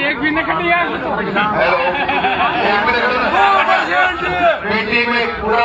एक भी नहीं कटी है। बेटी में पूरा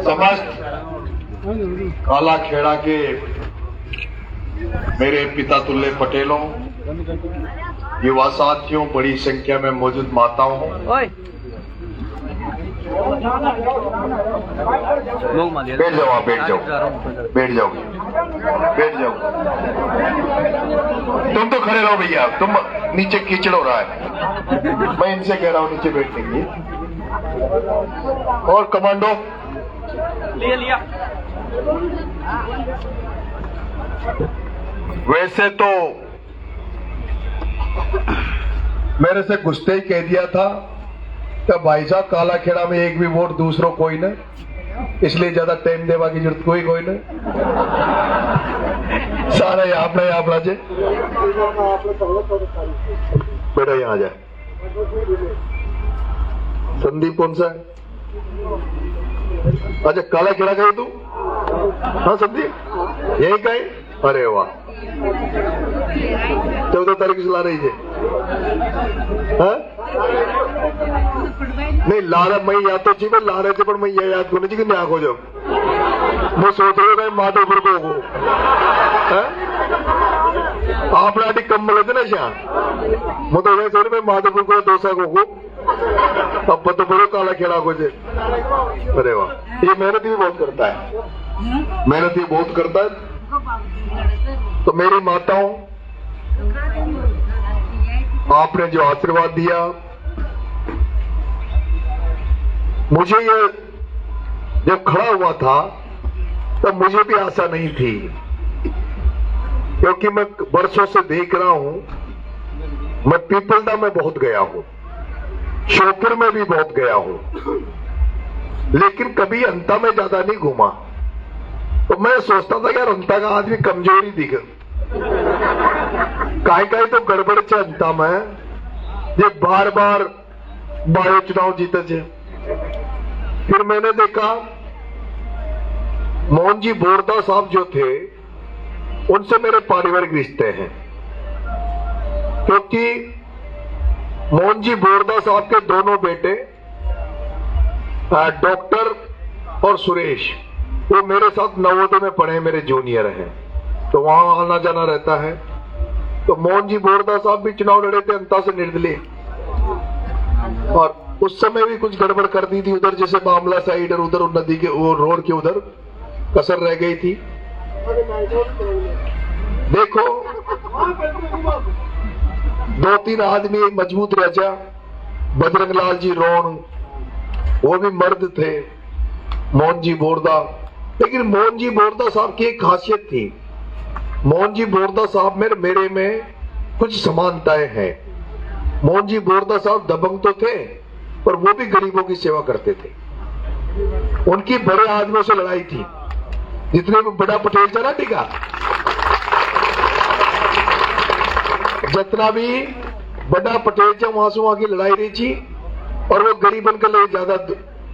समस्त काला खेड़ा के मेरे पिता तुल्य पटेलों, युवा साथियों, बड़ी संख्या में मौजूद माताओं, बैठ जाओ, आप बैठ जाओ, बैठ जाओगे, बैठ जाओ। तुम तो खड़े रहो भैया, तुम नीचे कीचड़ हो रहा है। मैं इनसे कह रहा हूँ नीचे बैठेंगे। और कमांडो लिया। वैसे तो मेरे से घुसते ही कह दिया था कि भाई साहब काला खेड़ा में एक भी वोट दूसरों कोई न, इसलिए ज्यादा टाइम देवा की जरूरत कोई न। सारा यहाँ जे बेटा यहाँ जाए। संदीप कौन सा है? अच्छा, काला खेड़ा का है तू? हाँ संदीप, यही का है? अरे वाह, 14 तारीख से ला रही है। हाँ? नहीं ला रहा मैं याद तो चाहिए, ला रहे थे पर मैं ये याद करनी चाहिए कि आंख हो जाओ। मैं सोच रहा था माटो पर को आप आटी कम मिले ना श्याम, मैं तो वैसे मैं माधोपुर को दोसा को अब तो बड़ो काला खेड़ा को जे। अरे वाह, ये मेहनत भी बहुत करता है, मेहनत भी बहुत करता है। तो मेरी माताओं, आपने जो आशीर्वाद दिया, मुझे ये जब खड़ा हुआ था तब मुझे भी आशा नहीं थी, क्योंकि मैं वर्षों से देख रहा हूं। मैं पीपलदा में बहुत गया हूं, श्योपुर में भी बहुत गया हूं, लेकिन कभी अंता में ज्यादा नहीं घूमा। तो मैं सोचता था यार अंता का आदमी कमजोरी दिख, काय तो गड़बड़ छे अंता में, ये बार बार बायो चुनाव जीते छे। फिर मैंने देखा मोहन जी बोरदा साहब जो थे, उनसे मेरे पारिवारिक रिश्ते हैं, क्योंकि मोहन जी बोरदा साहब के दोनों बेटे डॉक्टर और सुरेश, वो मेरे साथ नवोदय में पढ़े, मेरे जूनियर हैं, तो वहां आना जाना रहता है। तो मोहन जी बोरदा साहब भी चुनाव लड़े थे अंता से निर्दलीय, और उस समय भी कुछ गड़बड़ कर दी थी उधर, जैसे मामला साइड और उधर नदी के वो रोड के उधर कसर रह गई थी। देखो 2-3 आदमी मजबूत रह जा, बजरंग लाल जी रोण, वो भी मर्द थे, मोहन जी बोरदा। लेकिन मोहन जी बोरदा साहब की एक खासियत थी, मोहन जी बोरदा साहब में मेरे में कुछ समानताएं हैं। मोहन जी बोरदा साहब दबंग तो थे, पर वो भी गरीबों की सेवा करते थे। उनकी बड़े आदमियों से लड़ाई थी, जितने भी बड़ा पटेल था ना टीका, जितना भी बड़ा पटेल चा वहां से वहां की लड़ाई रही थी और वो गरीब बनकर ले ज्यादा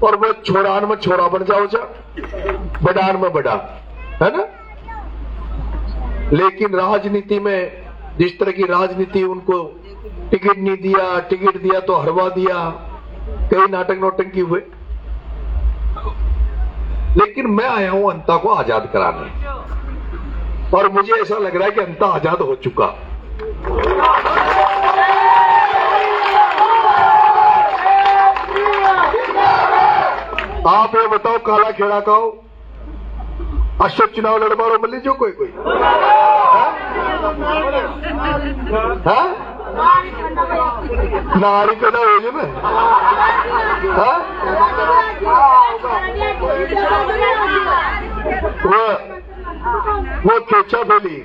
और वो छोरान में छोरा बन जाओ चा बड़ान में बड़ा है ना। लेकिन राजनीति में जिस तरह की राजनीति उनको टिकट नहीं दिया, टिकट दिया तो हरवा दिया, कई नाटक नौटंकी हुए। लेकिन मैं आया हूं अंता को आजाद कराने और मुझे ऐसा लग रहा है कि अंता आजाद हो चुका। आप ये बताओ काला खेड़ा खाओ अशोक चुनाव लड़वारो मिली जो कोई कोई हाँ? नारी पैदा हो जो ना हाँ? वो केचा बोली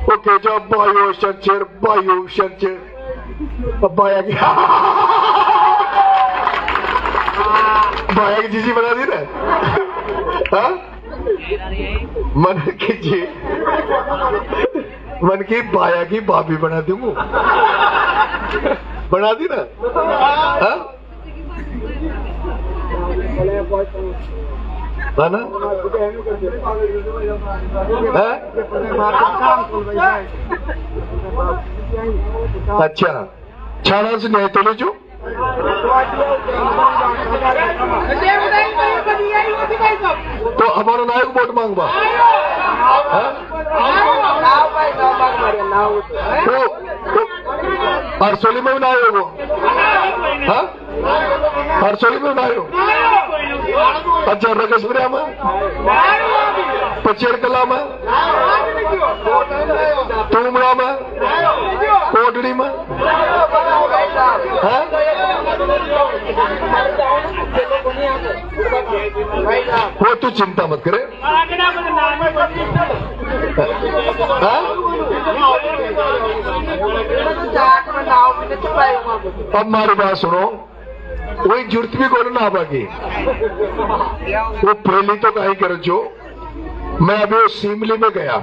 वो केचा बायो शंचर बाया की बाया की चीजी बना दी ना हाँ? मन की बाया की भाभी बना दूंगा बना दी ना हाँ? है ना हाँ? अच्छा छाना से नहीं तो ले जो तो हमारा नायक वोट मांगवा हरसोली में बनाए हो हरसोली में बनाए हो अच्छा रगसपुरिया में पचेड़ कला में तुमड़ा में कोटड़ी में वो तू चिंता मत करे अब हमारी बात सुनो वही जरूरत भी करो ना बाकी वो पहली तो कहीं करो जो मैं अभी वो सीमली में गया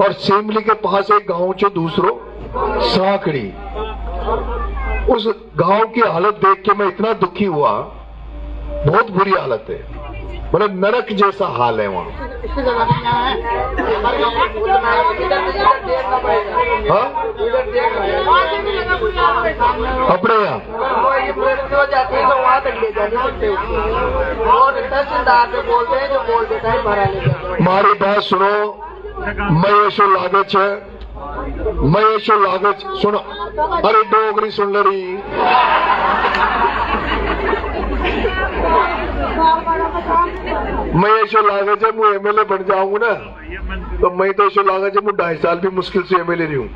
और सीमली के पास एक गांव जो दूसरो सांकड़ी उस गांव की हालत देख के मैं इतना दुखी हुआ बहुत बुरी हालत है मतलब नरक जैसा हाल है वहाँ अपने यहाँ मारी बात सुनो महेशो लागत है महेशो लागत सुनो अरे डोगरी सुन लड़ी मैं ऐसा लागा जब मैं एमएलए बन जाऊंगा ना तो मैं तो ऐसा लागा जब मैं 2.5 साल भी मुश्किल से एमएलए नहीं हूँ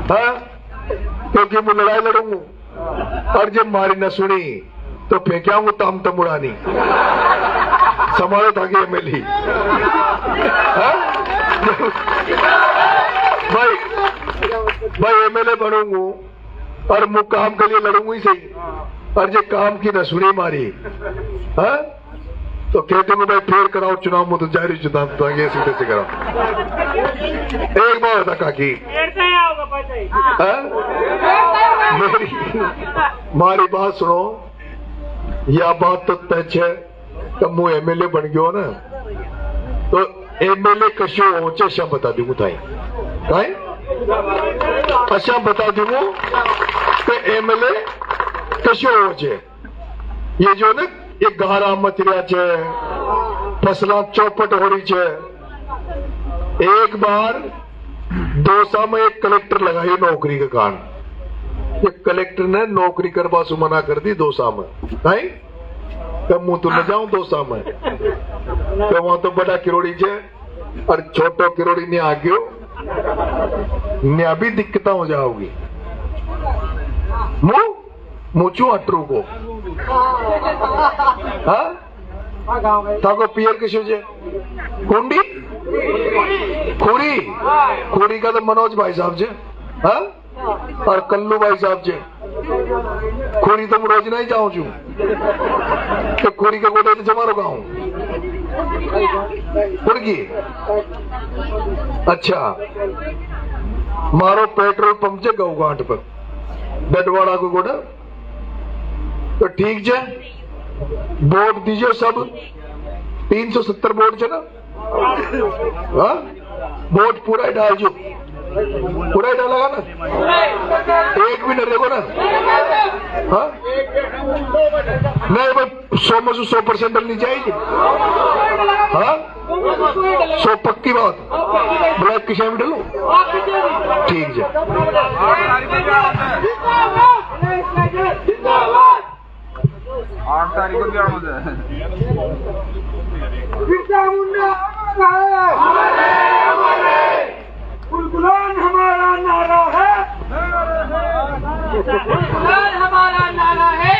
हाँ? क्योंकि मैं लड़ाई लड़ूंगा और जब मारी न सुनी तो फेंकाऊंगा तम तमुड़ानी संभालो था कि एमएलए भाई एमएलए बनूंगा और मैं काम के लिए लड़ूंगा ही सही और जो काम की न सुनी मारी हाँ? तो कहते में भाई फेर कराओ चुनाव में तो जारी चुनाव तो ये सीधे से कराओ एक बार था काकी हाँ? मारी बात सुनो या बात तो तय है तो मैं एमएलए बन गयो ना तो एमएलए कशो ऊंचे शब्द बता दूंगा थाई अच्छा बता दूंगा तो एमएलए कशो ऊंचे ये जो ना ये गारा मचरिया छे फसला चौपट हो रही छे एक बार दोसा में एक कलेक्टर लगाई नौकरी के कारण ये कलेक्टर ने नौकरी करवा से मना कर दी दोसा में नहीं तब मुंह तो न जाऊं दोसा में तो वहां तो बड़ा किरोड़ी छे और छोटो किरोड़ी ने आगे ने अभी दिक्कत हो जाओगी मुंह मुचू अटरू को हाँ थाको पियर किशो जे कुंडी खुरी खुरी का तो मनोज भाई साहब जे हाँ और कल्लू भाई साहब जे खुरी तो मैं रोज नहीं जाऊं छू तो खुरी के गोटे तो जमारो गाऊं उड़ गई। अच्छा, मारो पेट्रोल पंप से गऊ घाट पर डडवाड़ा को गोड़ा तो ठीक जे वोट दीजिए सब 370 वोट है ना। हाँ? वोट पूरा ही डाल जो, पूरा ही डालेगा ना, एक भी न देखो ना। हाँ? नहीं भाई 100 में से 100% डलनी चाहिए। हाँ? 100 पक्की बात। ब्लैक की शाम डलो ठीक है। 8 तारीख को क्या गुलगुलान हमारा नारा है, गुलगुलान हमारा नारा है,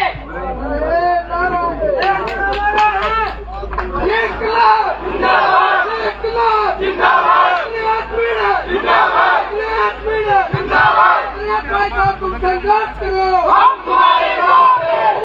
संघर्ष करो।